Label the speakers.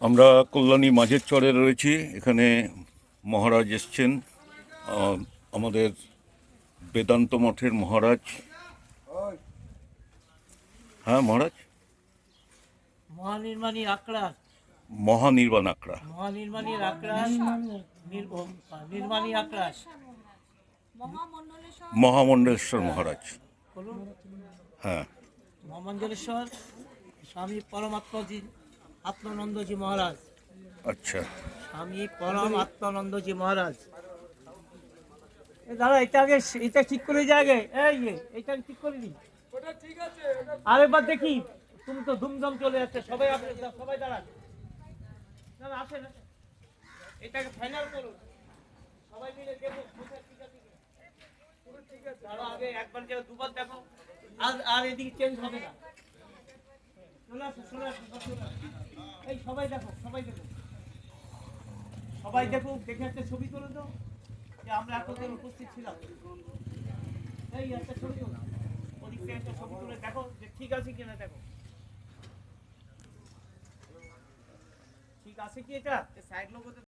Speaker 1: আমরা কল্যাণী মাঝের চরে রয়েছি। এখানে মহারাজ এসছেন, আমাদের বেদান্ত মঠের মহারাজ। হ্যাঁ মহারাজ,
Speaker 2: মহানির্মাণী আখড়া,
Speaker 1: মহানির্বাণ আখড়া,
Speaker 2: মহানির্মাণী আখড়া, নির্মাণী আখড়া,
Speaker 1: মহামণ্ডলেশ্বর মহারাজ।
Speaker 2: বলুন।
Speaker 1: হ্যাঁ,
Speaker 2: মহামণ্ডলেশ্বর স্বামী পরমাত্মাজি আত্মানন্দজি মহারাজ।
Speaker 1: আচ্ছা,
Speaker 2: স্বামী পরম আত্মানন্দজি মহারাজ। দাদা এটা আগে, এটা ঠিক করে যাবে। এইটা ঠিক করে নি, আরেকবার দেখি। তুমি তো ধুমধাম চলে যাচ্ছে, সবাই সবাই দাঁড়ান। না না, আসেন আসেন, এটাকে ফাইনাল করুন, সবাই মিলে দেখো ঠিক আছে ঠিক আছে। দাঁড়া, আগে একবার কেউ দুবার দেখো, আর এদিকে চেঞ্জ হবে না। চলে আসো, চলে আসো, এই সবাই দেখো, সবাই দেখো, সবাই দেখো, দেখে একটা ছবি তুলে দাও যে আমরা এতদিন উপস্থিত ছিলাম। এই একটা ছবি তুলো, ওদিক থেকে একটা ছবি তুলে দেখো যে ঠিক আছে কিনা, দেখো ঠিক আছে কি, এটা সাইড লোগোতে